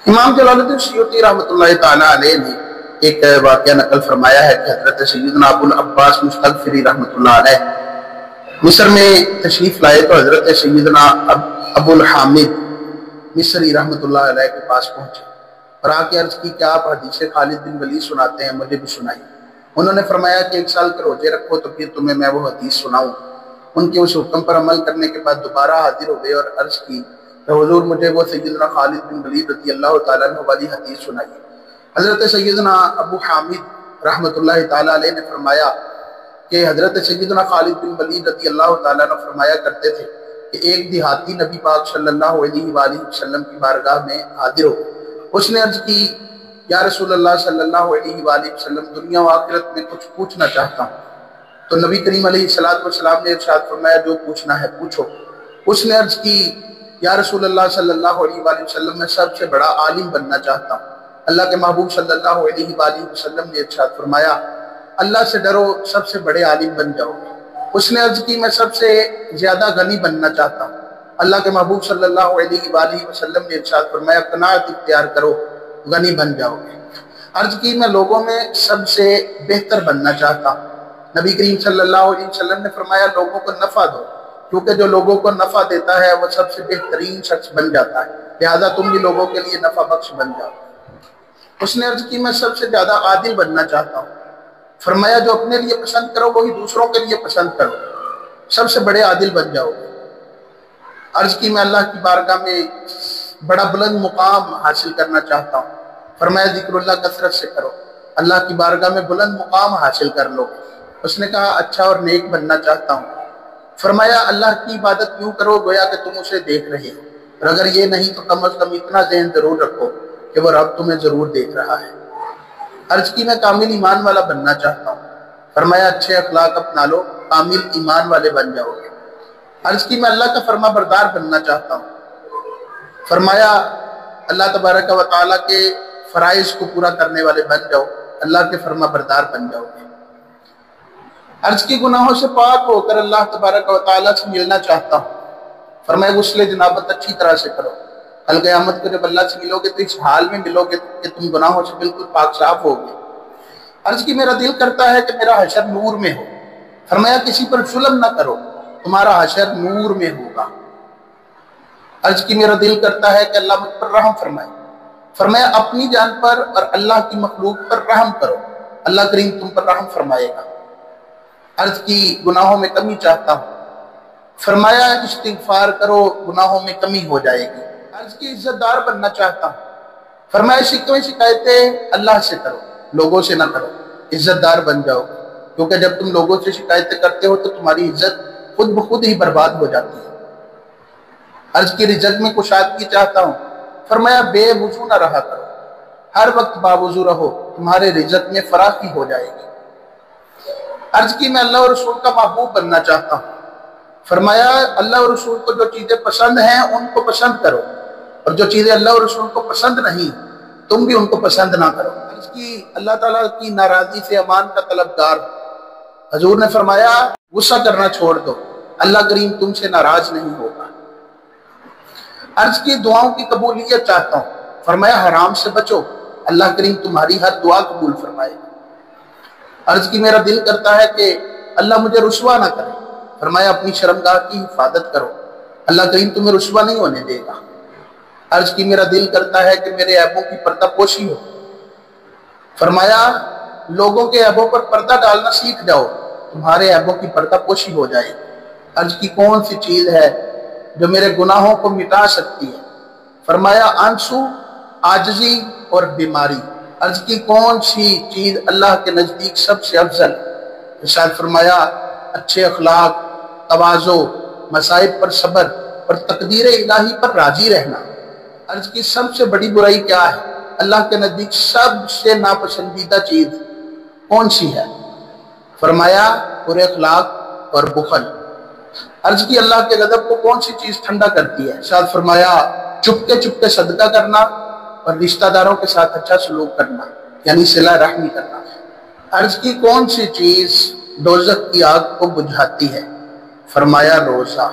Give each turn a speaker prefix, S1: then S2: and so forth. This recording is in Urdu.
S1: امام جلال الدین سیوطی رحمۃ اللہ تعالیٰ علیہ نے ایک واقعہ نقل فرمایا ہے کہ حضرت سیدنا ابو العباس مستغفری رحمۃ اللہ علیہ مصر میں تشریف لائے تو حضرت سیدنا ابو الحامد مصری رحمۃ اللہ علیہ کے پاس پہنچے اور آ کے عرض کی کہ آپ حدیث خالد بن ولید سناتے ہیں، مجھے بھی سنائی۔ انہوں نے فرمایا کہ 1 سال کے روزے رکھو تو پھر تمہیں میں وہ حدیث سناؤں۔ ان کے اس حکم پر عمل کرنے کے بعد دوبارہ حاضر ہو گئے اور عرض کی کہ حضور مجھے وہ سیدنا خالد بن ولید رضی اللہ تعالیٰ عنہ والی حدیث سنائی۔ حضرت سیدنا ابو حامد رحمۃ اللہ تعالیٰ علیہ نے فرمایا کہ حضرت سیدنا خالد بن ولید رضی اللہ تعالیٰ عنہ فرمایا کرتے تھے کہ ایک دیہاتی نبی پاک صلی اللہ علیہ وآلہ وسلم کی بارگاہ میں حاضر ہو۔ اس نے عرض کی یا رسول اللہ صلی اللہ علیہ وآلہ وسلم، دنیا و آخرت میں کچھ پوچھنا چاہتا ہوں۔ تو نبی کریم علیہ السلام نے ارشاد فرمایا جو پوچھنا ہے پوچھو۔ اس نے عرض کی یا رسول اللہ صلی اللہ علیہ وآلہ وسلم، میں سب سے بڑا عالم بننا چاہتا ہوں۔ اللہ کے محبوب صلی اللہ علیہ وآلہ وسلم نے ارشاد فرمایا اللہ سے ڈرو، سب سے بڑے عالم بن جاؤ گے۔ اس نے عرض کی میں سب سے زیادہ غنی بننا چاہتا ہوں۔ اللہ کے محبوب صلی اللہ علیہ وآلہ وسلم نے ارشاد فرمایا قناعت اختیار کرو، غنی بن جاؤ گے۔ عرض کی میں لوگوں میں سب سے بہتر بننا چاہتا ہوں۔ نبی کریم صلی اللہ علیہ وسلم نے فرمایا لوگوں کو نفع دو، کیونکہ جو لوگوں کو نفع دیتا ہے وہ سب سے بہترین شخص بن جاتا ہے، لہذا تم بھی لوگوں کے لیے نفع بخش بن جاؤ۔ اس نے عرض کی میں سب سے زیادہ عادل بننا چاہتا ہوں۔ فرمایا جو اپنے لیے پسند کرو وہی دوسروں کے لیے پسند کرو، سب سے بڑے عادل بن جاؤ گے۔ عرض کی میں اللہ کی بارگاہ میں بڑا بلند مقام حاصل کرنا چاہتا ہوں۔ فرمایا ذکر اللہ کثرت سے کرو، اللہ کی بارگاہ میں بلند مقام حاصل کر لو۔ اس نے کہا اچھا اور نیک بننا چاہتا ہوں۔ فرمایا اللہ کی عبادت کیوں کرو گویا کہ تم اسے دیکھ رہے ہو، اور اگر یہ نہیں تو کم از کم اتنا ذہن ضرور رکھو کہ وہ رب تمہیں ضرور دیکھ رہا ہے۔ عرض کی میں کامل ایمان والا بننا چاہتا ہوں۔ فرمایا اچھے اخلاق اپنا لو، کامل ایمان والے بن جاؤ گے۔ عرض کی میں اللہ کا فرما بردار بننا چاہتا ہوں۔ فرمایا اللہ تبارک و تعالیٰ کے فرائض کو پورا کرنے والے بن جاؤ، اللہ کے فرما بردار بن جاؤ گے۔ عرض کی گناہوں سے پاک ہو کر اللہ تبارک و تعالیٰ سے ملنا چاہتا ہوں۔ فرمایا غسل جنابت اچھی طرح سے کرو، کل قیامت کو جب اللہ سے ملو گے تو اس حال میں ملو گے کہ تم گناہوں سے بالکل پاک صاف ہوگے۔ عرض کی میرا دل کرتا ہے کہ میرا حشر نور میں ہو۔ فرمایا کسی پر ظلم نہ کرو، تمہارا حشر نور میں ہوگا۔ عرض کی میرا دل کرتا ہے کہ اللہ مجھ پر رحم فرمائے۔ فرمایا اپنی جان پر اور اللہ کی مخلوق پر رحم کرو، اللہ کریم تم پر رحم فرمائے گا۔ عرض کی گناہوں میں کمی چاہتا ہوں۔ فرمایا استغفار کرو، گناہوں میں کمی ہو جائے گی۔ عرض کی عزت دار بننا چاہتا ہوں۔ فرمایا شکوے شکایتیں اللہ سے کرو، لوگوں سے نہ کرو، عزت دار بن جاؤ، کیونکہ جب تم لوگوں سے شکایتیں کرتے ہو تو تمہاری عزت خود بخود ہی برباد ہو جاتی ہے۔ عرض کی رزق میں کشادگی چاہتا ہوں۔ فرمایا بے وضو نہ رہا کرو، ہر وقت باوضو رہو، تمہارے رزق میں فراخی ہو جائے گی۔ عرض کی میں اللہ اور رسول کا محبوب بننا چاہتا ہوں۔ فرمایا اللہ اور رسول کو جو چیزیں پسند ہیں ان کو پسند کرو، اور جو چیزیں اللہ اور رسول کو پسند نہیں تم بھی ان کو پسند نہ کرو۔ عرض کی اللہ تعالیٰ کی ناراضی سے امان کا طلبگار۔ حضور نے فرمایا غصہ کرنا چھوڑ دو، اللہ کریم تم سے ناراض نہیں ہوگا۔ عرض کی دعاؤں کی قبولیت چاہتا ہوں۔ فرمایا حرام سے بچو، اللہ کریم تمہاری ہر دعا قبول فرمائے گا۔ عرض کی میرا دل کرتا ہے کہ اللہ مجھے رسوا نہ کرے۔ فرمایا اپنی شرمگاہ کی حفاظت کرو، اللہ کریم تمہیں رسوا نہیں ہونے دے گا۔ عرض کی میرا دل کرتا ہے کہ میرے عیبوں کی پردہ پوشی ہو۔ فرمایا لوگوں کے عیبوں پر پردہ ڈالنا سیکھ جاؤ، تمہارے عیبوں کی پردہ پوشی ہو جائے گی۔ عرض کی کون سی چیز ہے جو میرے گناہوں کو مٹا سکتی ہے؟ فرمایا آنسو، عاجزی اور بیماری۔ عرض کی کون سی چیز اللہ کے نزدیک سب سے افضل؟ ارشاد فرمایا اچھے اخلاق، تواضع، مصائب پر صبر اور تقدیر الہی پر راضی رہنا۔ عرض کی سب سے بڑی برائی کیا ہے؟ اللہ کے نزدیک سب سے ناپسندیدہ چیز کون سی ہے؟ فرمایا برے اخلاق اور بخل۔ عرض کی اللہ کے غضب کو کون سی چیز ٹھنڈا کرتی ہے؟ ارشاد فرمایا چپکے چپکے صدقہ کرنا اور رشتہ داروں کے ساتھ اچھا سلوک کرنا، یعنی صلہ رحمی کرنا۔ عرض کی کون سی چیز دوزخ کی آگ کو بجھاتی ہے؟ فرمایا روزہ۔